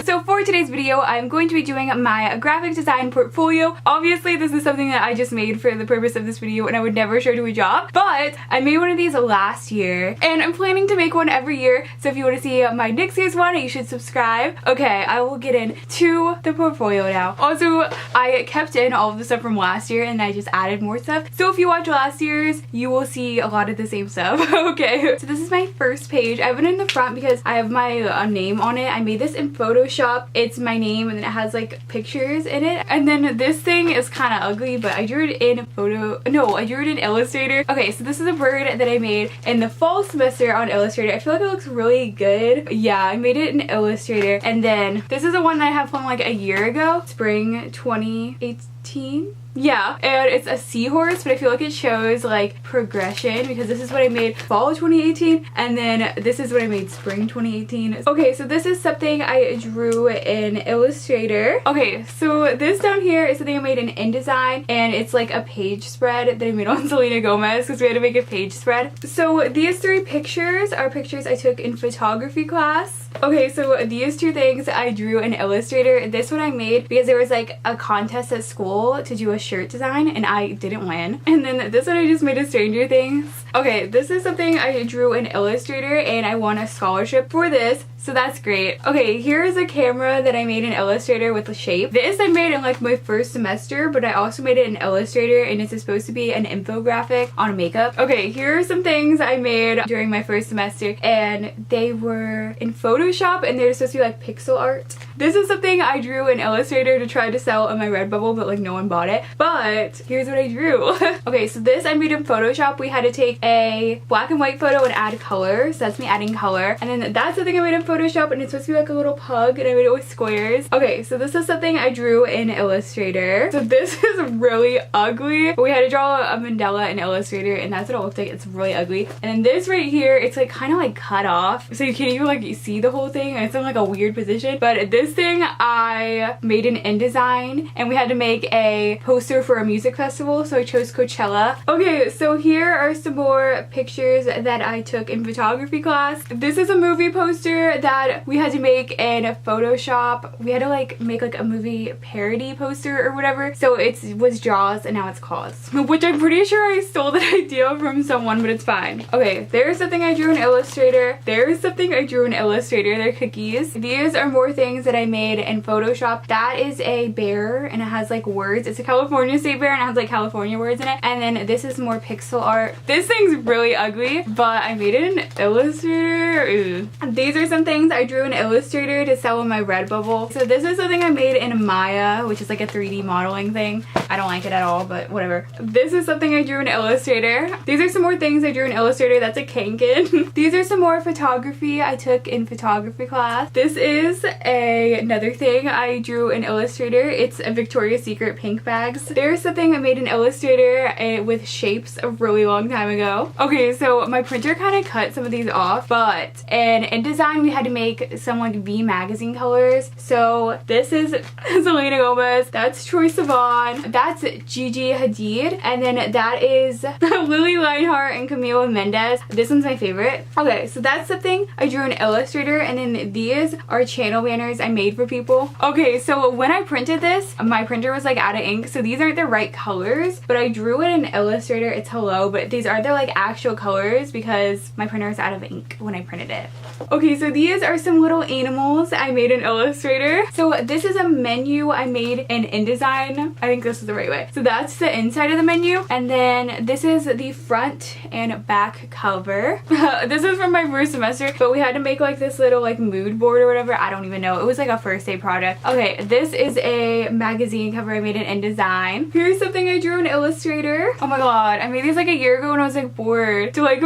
So for today's video, I'm going to be doing my graphic design portfolio. Obviously, this is something that I just made for the purpose of this video and I would never show to a job, but I made one of these last year and I'm planning to make one every year. So if you want to see my next year's one, you should subscribe. Okay, I will get into the portfolio now. Also, I kept in all of the stuff from last year and I just added more stuff. So if you watch last year's, you will see a lot of the same stuff. Okay, so this is my first page. I have it in the front because I have my name on it. I made this in Photoshop. It's my name and then it has like pictures in it. And then this thing is kind of ugly, but I drew it in I drew it in Illustrator. Okay, so this is a bird that I made in the fall semester on Illustrator. I feel like it looks really good. Yeah, I made it in Illustrator. And then this is the one that I have from like a year ago, spring 2018. Yeah, and it's a seahorse, but I feel like it shows like progression because this is what I made fall 2018 and then this is what I made spring 2018. Okay, so this is something I drew in Illustrator. Okay, so this down here is something I made in InDesign and it's like a page spread that I made on Selena Gomez because we had to make a page spread. So these three pictures are pictures I took in photography class. Okay, so these two things I drew in Illustrator. This one I made because there was like a contest at school to do a shirt design and I didn't win. And then this one I just made a Stranger Things. Okay, this is something I drew in Illustrator and I won a scholarship for this. So that's great. Okay, here's a camera that I made in Illustrator with a shape. This I made in like my first semester, but I also made it in Illustrator and it's supposed to be an infographic on makeup. Okay, here are some things I made during my first semester and they were in Photoshop and they're supposed to be like pixel art. This is something I drew in Illustrator to try to sell on my Redbubble, but like no one bought it. But here's what I drew. Okay, so this I made in Photoshop. We had to take a black and white photo and add color. So that's me adding color. And then that's something I made in Photoshop and it's supposed to be like a little pug and I made it with squares. Okay, so this is something I drew in Illustrator. So this is really ugly. We had to draw a mandala in Illustrator and that's what it looks like. It's really ugly. And then this right here, it's like kind of like cut off. So you can't even like see the whole thing and it's in like a weird position. But this thing I made in InDesign and we had to make a poster for a music festival. So I chose Coachella. Okay, so here are some more pictures that I took in photography class. This is a movie poster that we had to make in Photoshop. We had to like make like a movie parody poster or whatever. So it was Jaws and now it's Claws, which I'm pretty sure I stole that idea from someone, but it's fine. Okay, there's something I drew in Illustrator. There's something I drew in Illustrator. They're cookies. These are more things that I made in Photoshop. That is a bear and it has like words. It's a California state bear and it has like California words in it. And then this is more pixel art. This thing's really ugly, but I made it in Illustrator. Ooh. These are some things I drew in Illustrator to sell on my Redbubble. So this is something I made in Maya, which is like a 3D modeling thing. I don't like it at all, but whatever. This is something I drew in Illustrator. These are some more things I drew in Illustrator. That's a Kanken. These are some more photography I took in photography class. This is another thing I drew in Illustrator. It's a Victoria's Secret pink bags. There's something I made in Illustrator with shapes a really long time ago. Okay, so my printer kind of cut some of these off, but in InDesign we had to make some like V magazine colors. So this is Selena Gomez, that's Troye Sivan, that's Gigi Hadid, and then that is Lily Lionheart and Camila Mendes. This one's my favorite. Okay, so that's something I drew in Illustrator, and then these are channel banners I made for people. Okay, so when I printed this, my printer was like out of ink, so these aren't the right colors, but I drew it in Illustrator. It's hello, but these aren't the like actual colors because my printer is out of ink when I printed it. Okay, so these are some little animals I made in Illustrator. So this is a menu I made in InDesign. I think this is the right way. So that's the inside of the menu, and then this is the front and back cover. This is from my first semester, but we had to make like this little like mood board or whatever. I don't even know. It was like a first day project. Okay, this is a magazine cover I made in InDesign. Here's something I drew in Illustrator. Oh my god, I made these like a year ago when I was like bored to like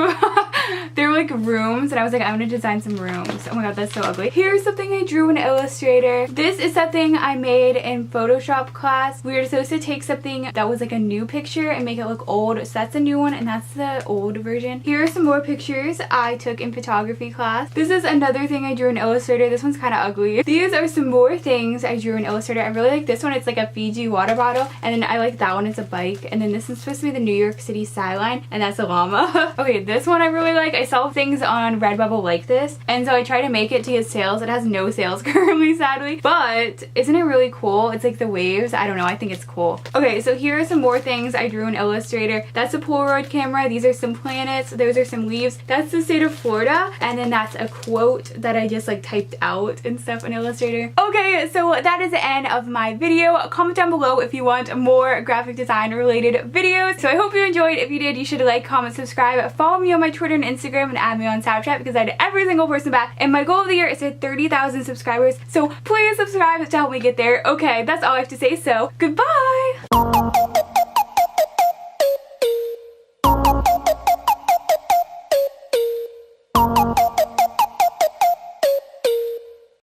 they're like rooms and I was like, I'm gonna design some rooms. Oh my god, that's so ugly. Here's something I drew in Illustrator. This is something I made in Photoshop class. We were supposed to take something that was like a new picture and make it look old. So that's a new one and that's the old version. Here are some more pictures I took in photography class. This is another thing I drew in Illustrator. This one's kind of ugly. These are some more things I drew in Illustrator. I really like this one. It's like a Fiji water bottle, and then I like that one. It's a bike, and then this is supposed to be the New York City skyline, and that's a llama. Okay, this one I really like. I saw things on Redbubble like this, and so I tried try to make it to his sails. It has no sails currently, sadly, but isn't it really cool? It's like the waves. I don't know, I think it's cool. Okay, so here are some more things I drew in Illustrator. That's a Polaroid camera. These are some planets. Those are some leaves. That's the state of Florida, and then that's a quote that I just like typed out and stuff in Illustrator. Okay, so that is the end of my video. Comment down below if you want more graphic design related videos. So I hope you enjoyed. If you did, you should like, comment, subscribe, follow me on my Twitter and Instagram, and add me on Snapchat because I did every single person back. And my goal of the year is to 30,000 subscribers. So please subscribe to help me get there. Okay, that's all I have to say. So goodbye.